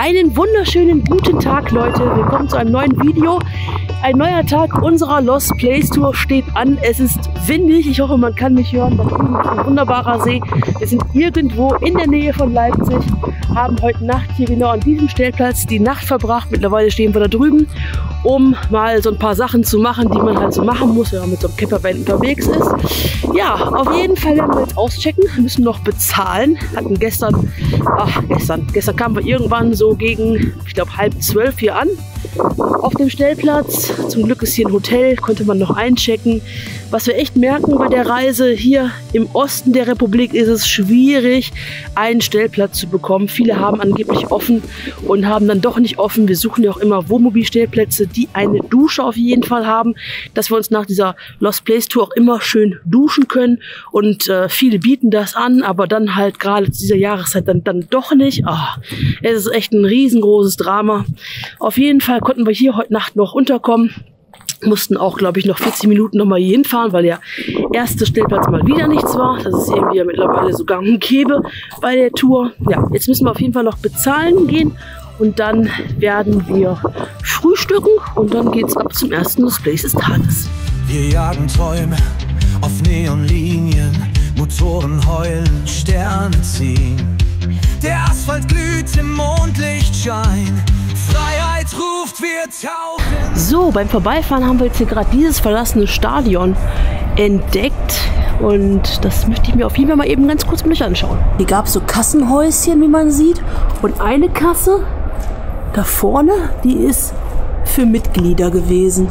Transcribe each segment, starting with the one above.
Einen wunderschönen guten Tag, Leute. Willkommen zu einem neuen Video. Ein neuer Tag unserer Lost Place Tour steht an. Es ist windig. Ich hoffe, man kann mich hören. Da drüben ist ein wunderbarer See. Wir sind irgendwo in der Nähe von Leipzig. Haben heute Nacht hier genau an diesem Stellplatz die Nacht verbracht. Mittlerweile stehen wir da drüben, um mal so ein paar Sachen zu machen, die man halt so machen muss, wenn man mit so einem Campervan unterwegs ist. Ja, auf jeden Fall werden wir jetzt auschecken. Wir müssen noch bezahlen. Hatten gestern kamen wir irgendwann so gegen, ich glaube, 11:30 hier an. Auf dem Stellplatz. Zum Glück ist hier ein Hotel, konnte man noch einchecken. Was wir echt merken bei der Reise, hier im Osten der Republik ist es schwierig, einen Stellplatz zu bekommen. Viele haben angeblich offen und haben dann doch nicht offen. Wir suchen ja auch immer Wohnmobilstellplätze, die eine Dusche auf jeden Fall haben, dass wir uns nach dieser Lost Place Tour auch immer schön duschen können. Und viele bieten das an, aber dann halt gerade zu dieser Jahreszeit dann doch nicht. Es ist echt ein riesengroßes Drama. Auf jeden Fall konnten wir hier heute Nacht noch unterkommen. Mussten auch, glaube ich, noch 40 Minuten nochmal hier hinfahren, weil der erste Stellplatz mal wieder nichts war. Das ist irgendwie ja mittlerweile so gang und gäbe bei der Tour. Ja, jetzt müssen wir auf jeden Fall noch bezahlen gehen und dann werden wir frühstücken und dann geht's ab zum ersten Lost Place des Tages. Wir jagen Träume auf Neonlinien, Motoren heulen, Sterne ziehen. Der Asphalt glüht im Mondlichtschein. Freiheit ruft, wir tauchen. So, beim Vorbeifahren haben wir jetzt hier gerade dieses verlassene Stadion entdeckt. Und das möchte ich mir auf jeden Fall mal eben ganz kurz mit euch anschauen. Hier gab es so Kassenhäuschen, wie man sieht. Und eine Kasse da vorne, die ist für Mitglieder gewesen.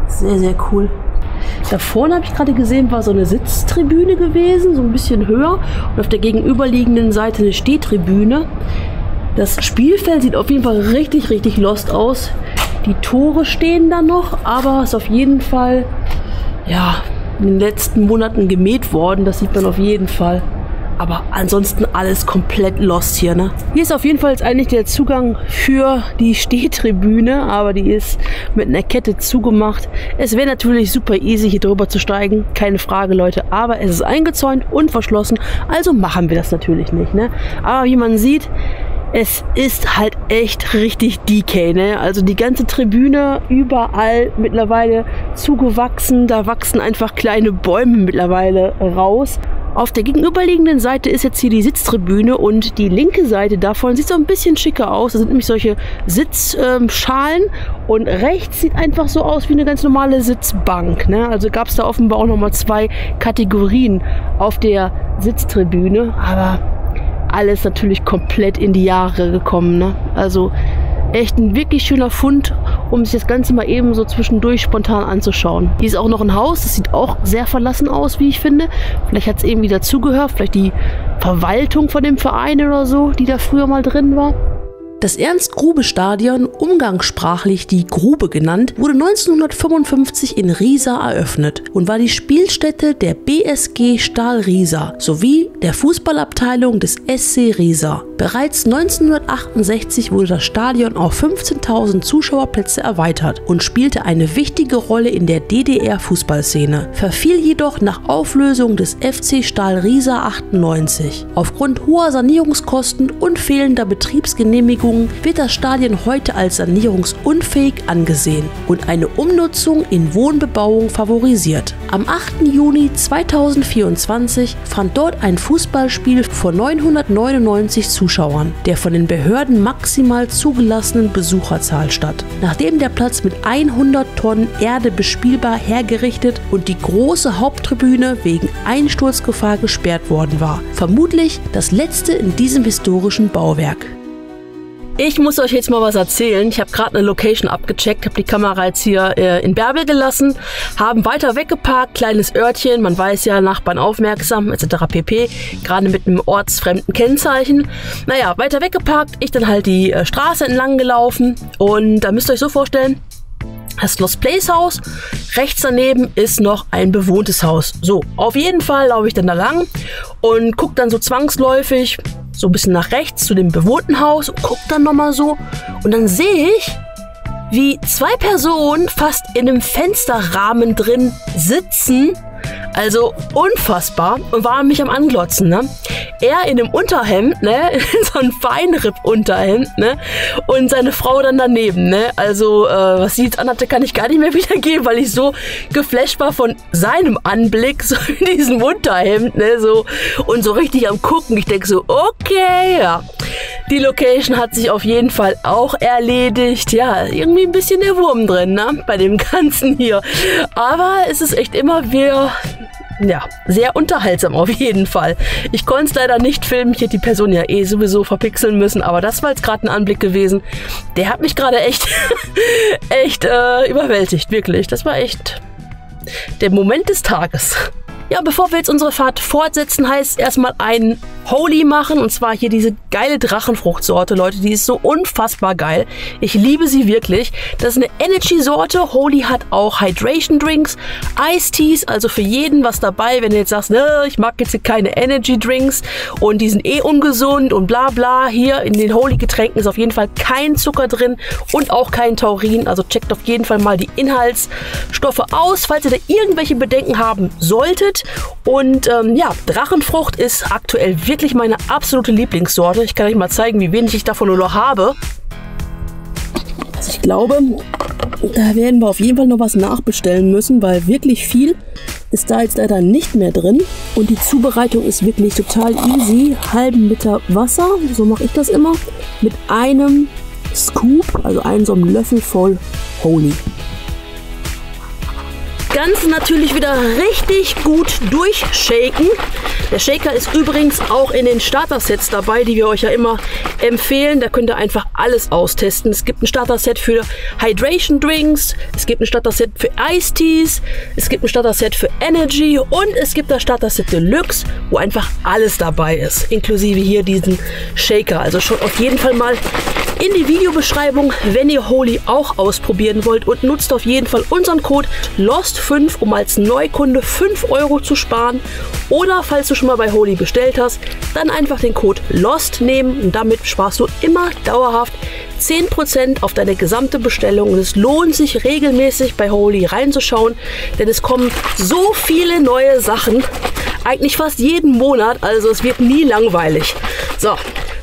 Sehr, sehr cool. Da vorne habe ich gerade gesehen, war so eine Sitztribüne gewesen, so ein bisschen höher. Und auf der gegenüberliegenden Seite eine Stehtribüne. Das Spielfeld sieht auf jeden Fall richtig, richtig lost aus. Die Tore stehen da noch, aber ist auf jeden Fall, ja, in den letzten Monaten gemäht worden. Das sieht man auf jeden Fall. Aber ansonsten alles komplett lost hier, ne? Hier ist auf jeden Fall jetzt eigentlich der Zugang für die Stehtribüne, aber die ist mit einer Kette zugemacht. Es wäre natürlich super easy, hier drüber zu steigen, keine Frage, Leute. Aber es ist eingezäunt und verschlossen, also machen wir das natürlich nicht, ne? Aber wie man sieht, es ist halt echt richtig DK, ne? Also die ganze Tribüne überall mittlerweile zugewachsen. Da wachsen einfach kleine Bäume mittlerweile raus. Auf der gegenüberliegenden Seite ist jetzt hier die Sitztribüne und die linke Seite davon sieht so ein bisschen schicker aus. Das sind nämlich solche Sitzschalen und rechts sieht einfach so aus wie eine ganz normale Sitzbank, ne? Also gab es da offenbar auch nochmal 2 Kategorien auf der Sitztribüne, aber alles natürlich komplett in die Jahre gekommen, ne? Also echt ein wirklich schöner Fund, um sich das Ganze mal eben so zwischendurch spontan anzuschauen. Hier ist auch noch ein Haus, das sieht auch sehr verlassen aus, wie ich finde. Vielleicht hat es irgendwie dazugehört, vielleicht die Verwaltung von dem Verein oder so, die da früher mal drin war. Das Ernst-Grube-Stadion, umgangssprachlich die Grube genannt, wurde 1955 in Riesa eröffnet und war die Spielstätte der BSG Stahl Riesa sowie der Fußballabteilung des SC Riesa. Bereits 1968 wurde das Stadion auf 15.000 Zuschauerplätze erweitert und spielte eine wichtige Rolle in der DDR-Fußballszene, verfiel jedoch nach Auflösung des FC Stahl Riesa 98. Aufgrund hoher Sanierungskosten und fehlender Betriebsgenehmigung wird das Stadion heute als sanierungsunfähig angesehen und eine Umnutzung in Wohnbebauung favorisiert. Am 8. Juni 2024 fand dort ein Fußballspiel vor 999 Zuschauern, der von den Behörden maximal zugelassenen Besucherzahl statt. Nachdem der Platz mit 100 Tonnen Erde bespielbar hergerichtet und die große Haupttribüne wegen Einsturzgefahr gesperrt worden war. Vermutlich das letzte in diesem historischen Bauwerk. Ich muss euch jetzt mal was erzählen. Ich habe gerade eine Location abgecheckt, habe die Kamera jetzt hier in Bärbel gelassen, haben weiter weggeparkt, kleines Örtchen, man weiß ja, Nachbarn aufmerksam, etc. pp. Gerade mit einem ortsfremden Kennzeichen. Naja, weiter weggeparkt, ich dann halt die Straße entlang gelaufen und da müsst ihr euch so vorstellen, das Lost Place Haus, rechts daneben ist noch ein bewohntes Haus. So, auf jeden Fall laufe ich dann da lang und gucke dann so zwangsläufig so ein bisschen nach rechts zu dem bewohnten Haus und gucke dann nochmal so. Und dann sehe ich, wie 2 Personen fast in einem Fensterrahmen drin sitzen Also unfassbar. Und war mich am Anglotzen, ne? Er in einem Unterhemd, ne? In so einem Feinripp-Unterhemd, ne? Und seine Frau dann daneben, ne? Also, was sie jetzt anhatte, kann ich gar nicht mehr wiedergeben, weil ich so geflasht war von seinem Anblick, so in diesem Unterhemd, ne? So, und so richtig am Gucken. Ich denke so, okay, ja. Die Location hat sich auf jeden Fall auch erledigt. Ja, irgendwie ein bisschen der Wurm drin, ne? Bei dem Ganzen hier. Aber es ist echt immer wieder... Ja, sehr unterhaltsam auf jeden Fall. Ich konnte es leider nicht filmen. Ich hätte die Person ja eh sowieso verpixeln müssen. Aber das war jetzt gerade ein Anblick gewesen. Der hat mich gerade echt überwältigt. Wirklich. Das war echt der Moment des Tages. Ja, bevor wir jetzt unsere Fahrt fortsetzen, heißt erstmal einen Holy machen. Und zwar hier diese geile Drachenfruchtsorte, Leute. Die ist so unfassbar geil. Ich liebe sie wirklich. Das ist eine Energy-Sorte. Holy hat auch Hydration Drinks, Iced Teas. Also für jeden was dabei. Wenn du jetzt sagst, ich mag jetzt hier keine Energy Drinks und die sind eh ungesund und bla bla. Hier in den Holy-Getränken ist auf jeden Fall kein Zucker drin und auch kein Taurin. Also checkt auf jeden Fall mal die Inhaltsstoffe aus, falls ihr da irgendwelche Bedenken haben solltet. Und ja, Drachenfrucht ist aktuell wirklich meine absolute Lieblingssorte. Ich kann euch mal zeigen, wie wenig ich davon nur noch habe. Also ich glaube, da werden wir auf jeden Fall noch was nachbestellen müssen, weil wirklich viel ist da jetzt leider nicht mehr drin. Und die Zubereitung ist wirklich total easy. Halben Liter Wasser, so mache ich das immer, mit einem Scoop, also einem so einem Löffel voll Holy. Ganze natürlich wieder richtig gut durchshaken. Der Shaker ist übrigens auch in den Starter-Sets dabei, die wir euch ja immer empfehlen. Da könnt ihr einfach alles austesten. Es gibt ein Starter-Set für Hydration Drinks, es gibt ein Starter-Set für Iced Teas, es gibt ein Starter-Set für Energy und es gibt das Starter-Set Deluxe, wo einfach alles dabei ist, inklusive hier diesen Shaker. Also schaut auf jeden Fall mal in die Videobeschreibung, wenn ihr Holy auch ausprobieren wollt, und nutzt auf jeden Fall unseren Code LOST5, um als Neukunde 5 € zu sparen. Oder falls du schon mal bei Holy bestellt hast, dann einfach den Code LOST nehmen und damit sparst du immer dauerhaft 10% auf deine gesamte Bestellung. Und es lohnt sich regelmäßig bei Holy reinzuschauen, denn es kommen so viele neue Sachen, eigentlich fast jeden Monat, also es wird nie langweilig. So.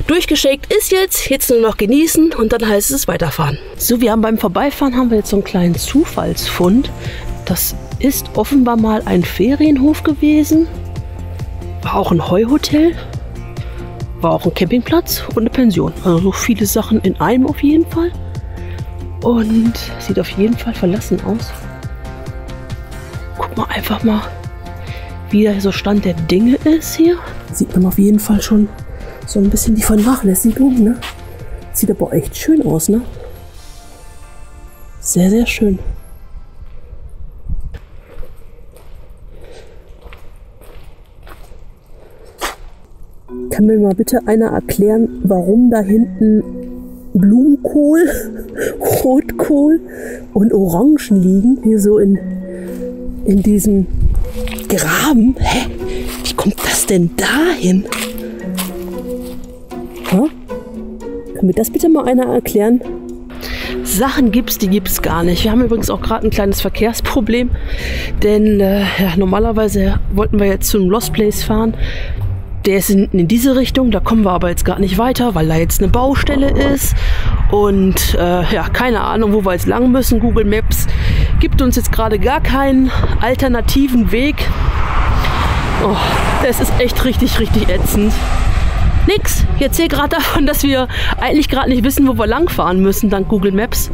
Durchgeschickt ist jetzt nur noch genießen und dann heißt es weiterfahren. So, wir haben beim Vorbeifahren haben wir jetzt so einen kleinen Zufallsfund. Das ist offenbar mal ein Ferienhof gewesen, war auch ein Heuhotel, war auch ein Campingplatz und eine Pension. Also so viele Sachen in einem auf jeden Fall. Und sieht auf jeden Fall verlassen aus. Guck mal einfach mal, wie der so Stand der Dinge ist hier. Sieht man auf jeden Fall schon so ein bisschen die Vernachlässigung, ne? Sieht aber echt schön aus, ne? Sehr, sehr schön. Kann mir mal bitte einer erklären, warum da hinten Blumenkohl, Rotkohl und Orangen liegen? Hier so in diesem Graben. Hä? Wie kommt das denn dahin? Kann mir das bitte mal einer erklären? Sachen gibt's, die gibt's gar nicht. Wir haben übrigens auch gerade ein kleines Verkehrsproblem, denn ja, normalerweise wollten wir jetzt zum Lost Place fahren. Der ist in diese Richtung, da kommen wir aber jetzt gar nicht weiter, weil da jetzt eine Baustelle ist. Und ja, keine Ahnung, wo wir jetzt lang müssen. Google Maps gibt uns jetzt gerade gar keinen alternativen Weg. Oh, das ist echt richtig, richtig ätzend. Nix. Ich erzähle gerade davon, dass wir eigentlich gerade nicht wissen, wo wir lang fahren müssen, dank Google Maps.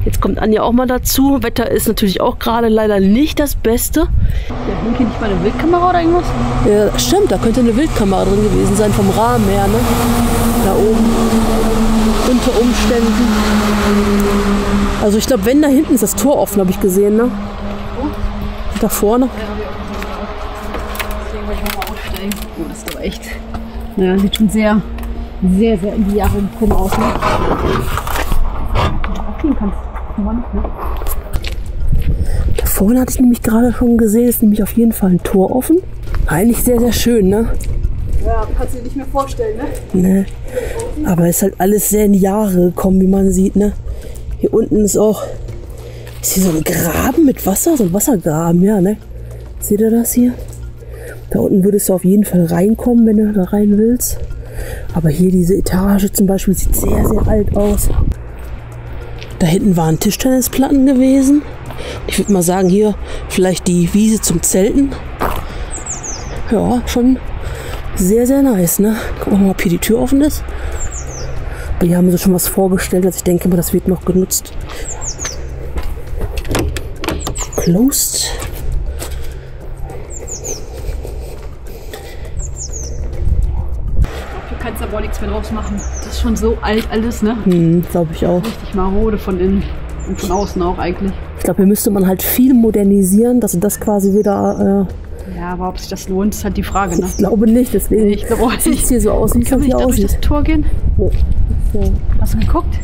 Jetzt kommt Anja auch mal dazu. Wetter ist natürlich auch gerade leider nicht das Beste. Ja, hier nicht mal eine Wildkamera oder irgendwas? Ja, stimmt, da könnte eine Wildkamera drin gewesen sein, vom Rahmen her, ne? Da oben. Unter Umständen. Also ich glaube, wenn da hinten ist das Tor offen, habe ich gesehen, ne? Oh. Da vorne. Ja, habe ich auch. Deswegen wollte ich nochmal aussteigen. Oh, das ist aber echt... Ja, sieht schon sehr, sehr, sehr in die Jahre gekommen aus. Ne? Da vorne hatte ich nämlich gerade schon gesehen, ist nämlich auf jeden Fall ein Tor offen. Eigentlich sehr, sehr schön, ne? Ja, kannst du dir nicht mehr vorstellen, ne? Ne. Aber ist halt alles sehr in die Jahre gekommen, wie man sieht, ne? Hier unten ist auch... Ist hier so ein Graben mit Wasser? So ein Wassergraben, ja, ne? Seht ihr das hier? Da unten würdest du auf jeden Fall reinkommen, wenn du da rein willst. Aber hier diese Etage zum Beispiel sieht sehr, sehr alt aus. Da hinten waren Tischtennisplatten gewesen. Ich würde mal sagen, hier vielleicht die Wiese zum Zelten. Ja, schon sehr, sehr nice, ne? Gucken wir mal, ob hier die Tür offen ist. Aber hier haben sie schon was vorgestellt, also ich denke mal, das wird noch genutzt. Closed. Du kannst aber auch nichts mehr draus machen. Das ist schon so alt alles, ne? Glaube ich auch. Richtig marode von innen und von außen auch eigentlich. Ich glaube, hier müsste man halt viel modernisieren, dass das quasi wieder... Ja, aber ob sich das lohnt, ist halt die Frage, ne? Ich glaube nicht, deswegen Ich glaube auch sieht es nicht. hier so aus, wie es Kann man hier nicht da durch aussieht. das Tor gehen? Oh. So. Hast du geguckt?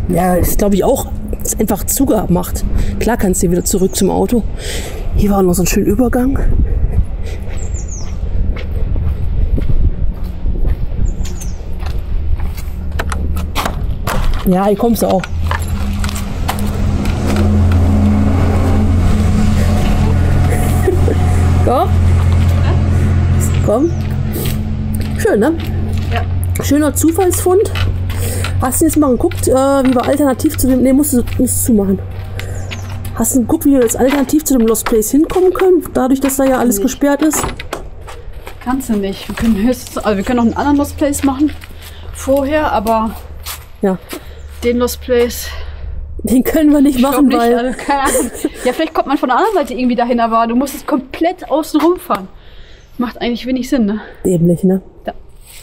Ja, ist glaube ich auch ist einfach zugemacht. Klar kannst du hier wieder zurück zum Auto. Hier war noch so ein schöner Übergang. Ja, hier kommst du auch. Komm. Komm. Schön, ne? Ja. Schöner Zufallsfund. Hast du jetzt mal geguckt, wie wir alternativ zu dem... Ne, musst du zumachen. Hast du geguckt, wie wir jetzt alternativ zu dem Lost Place hinkommen können? Dadurch, dass da ja alles gesperrt ist? Kannst du nicht. Wir können höchstens, also wir können noch einen anderen Lost Place machen. Vorher, aber Ja. den Lost Place... Den können wir nicht Ich glaub machen, nicht, weil... also, keine Ahnung. Ja, vielleicht kommt man von der anderen Seite irgendwie dahin, aber du musst es komplett außen rumfahren. Macht eigentlich wenig Sinn, ne? Dämlich, ne? Ja.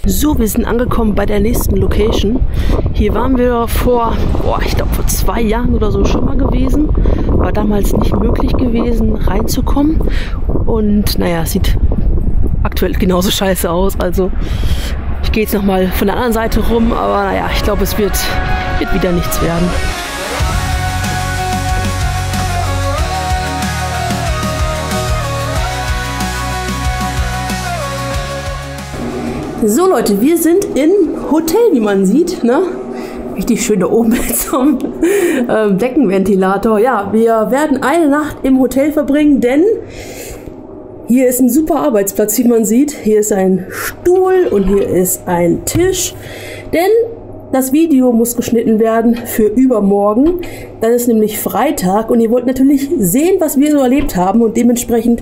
So, wir sind angekommen bei der nächsten Location. Hier waren wir vor, ich glaube vor 2 Jahren oder so schon mal gewesen. War damals nicht möglich gewesen, reinzukommen. Und naja, sieht aktuell genauso scheiße aus. Also ich gehe jetzt nochmal von der anderen Seite rum, aber naja, ich glaube, es wird wieder nichts werden. So Leute, wir sind im Hotel, wie man sieht, ne? Richtig schön da oben mit so einem Deckenventilator. Ja, wir werden eine Nacht im Hotel verbringen, denn hier ist ein super Arbeitsplatz, wie man sieht. Hier ist ein Stuhl und hier ist ein Tisch, denn das Video muss geschnitten werden für übermorgen. Dann ist nämlich Freitag und ihr wollt natürlich sehen, was wir so erlebt haben und dementsprechend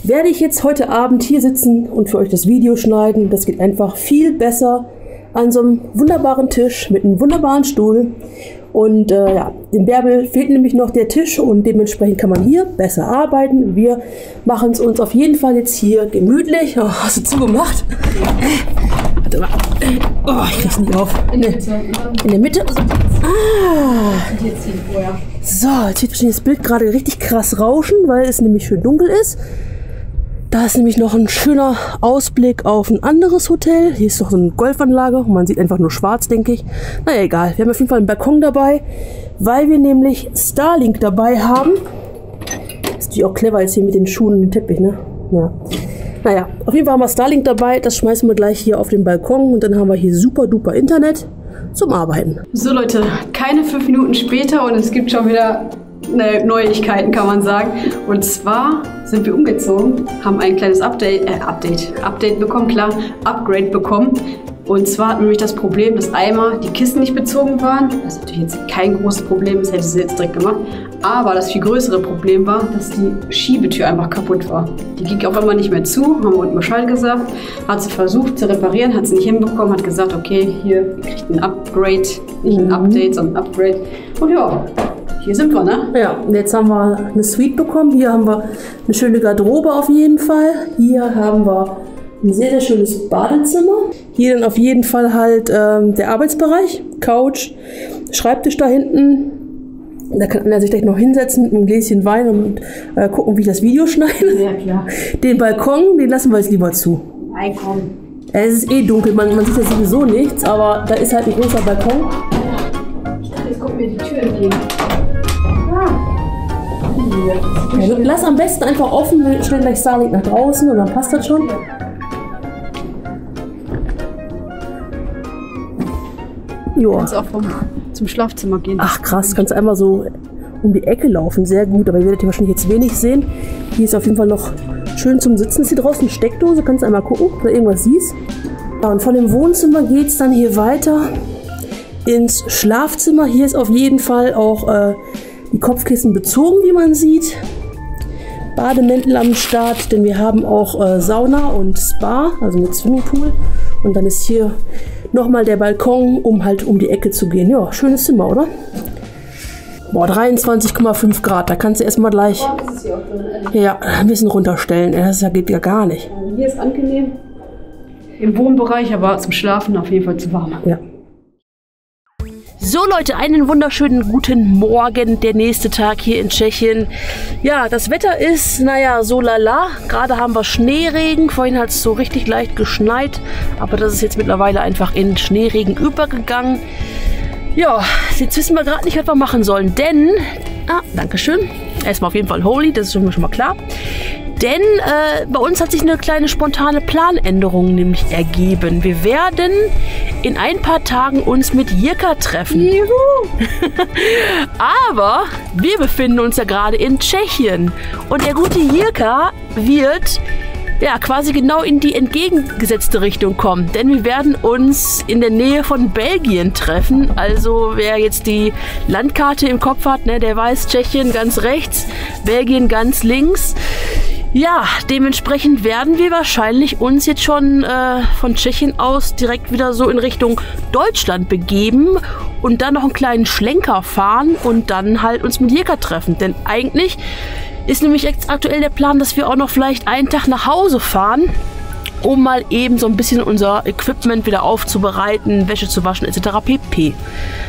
werde ich jetzt heute Abend hier sitzen und für euch das Video schneiden. Das geht einfach viel besser an so einem wunderbaren Tisch mit einem wunderbaren Stuhl. Und ja, dem Bärbel fehlt nämlich noch der Tisch und dementsprechend kann man hier besser arbeiten. Wir machen es uns auf jeden Fall jetzt hier gemütlich. Oh, hast du zugemacht? Warte mal. Oh, ich krieg's nicht auf. In der Mitte. In der Mitte? Ah. Jetzt ziehen vorher. So, jetzt wird wahrscheinlich das Bild gerade richtig krass rauschen, weil es nämlich schön dunkel ist. Da ist nämlich noch ein schöner Ausblick auf ein anderes Hotel. Hier ist noch so eine Golfanlage und man sieht einfach nur schwarz, denke ich. Naja, egal. Wir haben auf jeden Fall einen Balkon dabei, weil wir nämlich Starlink dabei haben. Ist natürlich auch clever jetzt hier mit den Schuhen und dem Teppich, ne? Ja. Naja, auf jeden Fall haben wir Starlink dabei. Das schmeißen wir gleich hier auf den Balkon und dann haben wir hier super duper Internet zum Arbeiten. So Leute, keine 5 Minuten später und es gibt schon wieder Neuigkeiten, kann man sagen. Und zwar sind wir umgezogen, haben ein kleines Update bekommen, klar, Upgrade bekommen. Und zwar hatten wir nämlich das Problem, dass einmal die Kisten nicht bezogen waren. Das ist natürlich jetzt kein großes Problem, das hätte sie jetzt direkt gemacht. Aber das viel größere Problem war, dass die Schiebetür einfach kaputt war. Die ging auf einmal nicht mehr zu, haben wir unten Bescheid gesagt. Hat sie versucht zu reparieren, hat sie nicht hinbekommen, hat gesagt, okay, hier, ihr kriegt ein Upgrade, nicht ein Update, sondern ein Upgrade. Und ja, hier sind wir, ne? Ja, und jetzt haben wir eine Suite bekommen. Hier haben wir eine schöne Garderobe auf jeden Fall. Hier haben wir ein sehr, sehr schönes Badezimmer. Hier dann auf jeden Fall halt der Arbeitsbereich, Couch, Schreibtisch da hinten. Da kann er sich gleich noch hinsetzen mit einem Gläschen Wein und gucken, wie ich das Video schneide. Ja, klar. Den Balkon, den lassen wir jetzt lieber zu. Einkommen. Es ist eh dunkel, man sieht ja sowieso nichts, aber da ist halt ein großer Balkon. Jetzt kommt mir die Tür entgegen. Ja, lass am besten einfach offen, wir stellen gleich Starlink nach draußen und dann passt das schon. Du Joa. kannst auch zum Schlafzimmer gehen. Ach krass, kannst einmal so um die Ecke laufen. Sehr gut, aber ihr werdet hier wahrscheinlich jetzt wenig sehen. Hier ist auf jeden Fall noch schön zum Sitzen. Ist hier draußen eine Steckdose, kannst du einmal gucken, ob du irgendwas siehst. Ja, und von dem Wohnzimmer geht es dann hier weiter ins Schlafzimmer. Hier ist auf jeden Fall auch die Kopfkissen bezogen, wie man sieht. Bademäntel am Start, denn wir haben auch Sauna und Spa, also mit Swimmingpool. Und dann ist hier nochmal der Balkon, um halt um die Ecke zu gehen. Ja, schönes Zimmer, oder? Boah, 23,5 Grad, da kannst du erstmal gleich ja, ein bisschen runterstellen. Das geht ja gar nicht. Hier ist angenehm im Wohnbereich, aber zum Schlafen auf jeden Fall zu warm. Ja. So Leute, einen wunderschönen guten Morgen, der nächste Tag hier in Tschechien. Ja, das Wetter ist, naja, so lala. Gerade haben wir Schneeregen, vorhin hat es so richtig leicht geschneit, aber das ist jetzt mittlerweile einfach in Schneeregen übergegangen. Ja, jetzt wissen wir gerade nicht, was wir machen sollen, denn, dankeschön, erstmal auf jeden Fall Holy, das ist schon mal klar. Denn bei uns hat sich eine kleine spontane Planänderung nämlich ergeben. Wir werden in ein paar Tagen uns mit Jirka treffen. Juhu! Aber wir befinden uns ja gerade in Tschechien. Und der gute Jirka wird ja quasi genau in die entgegengesetzte Richtung kommen. Denn wir werden uns in der Nähe von Belgien treffen. Also wer jetzt die Landkarte im Kopf hat, ne, der weiß, Tschechien ganz rechts, Belgien ganz links. Ja, dementsprechend werden wir wahrscheinlich uns jetzt schon von Tschechien aus direkt wieder so in Richtung Deutschland begeben und dann noch einen kleinen Schlenker fahren und dann halt uns mit Jirka treffen. Denn eigentlich ist nämlich jetzt aktuell der Plan, dass wir auch noch vielleicht einen Tag nach Hause fahren, um mal eben so ein bisschen unser Equipment wieder aufzubereiten, Wäsche zu waschen etc. pp.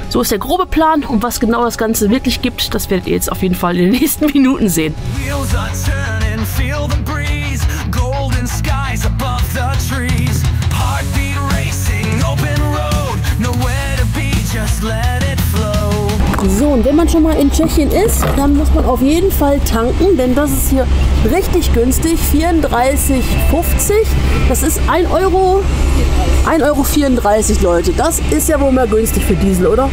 So ist der grobe Plan und was genau das Ganze wirklich gibt, das werdet ihr jetzt auf jeden Fall in den nächsten Minuten sehen. Feel the breeze, golden skies above the trees. Heartbeat racing, open road, nowhere to be, just let it flow. So, und wenn man schon mal in Tschechien ist, dann muss man auf jeden Fall tanken, denn das ist hier richtig günstig, 34,50. Das ist 1,34 Euro, Leute. Das ist ja wohl mal günstig für Diesel, oder?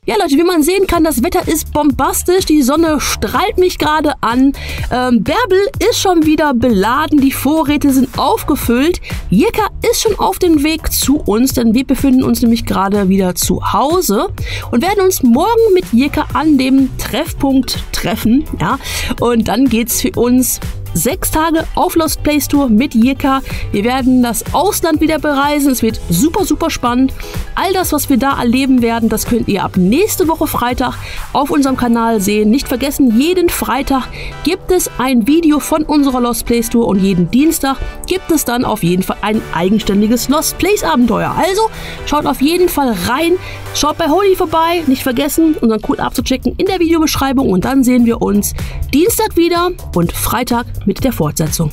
Ja Leute, wie man sehen kann, das Wetter ist bombastisch, die Sonne strahlt mich gerade an, Bärbel ist schon wieder beladen, die Vorräte sind aufgefüllt, Jirka ist schon auf dem Weg zu uns, denn wir befinden uns nämlich gerade wieder zu Hause und werden uns morgen mit Jirka an dem Treffpunkt treffen, ja, und dann geht's für uns 6 Tage auf Lost Place Tour mit Jirka. Wir werden das Ausland wieder bereisen. Es wird super, super spannend. All das, was wir da erleben werden, das könnt ihr ab nächste Woche Freitag auf unserem Kanal sehen. Nicht vergessen, jeden Freitag gibt es ein Video von unserer Lost Place Tour und jeden Dienstag gibt es dann auf jeden Fall ein eigenständiges Lost Place Abenteuer. Also schaut auf jeden Fall rein. Schaut bei Holy vorbei. Nicht vergessen, unseren Code abzuchecken in der Videobeschreibung und dann sehen wir uns Dienstag wieder und Freitag mit der Fortsetzung.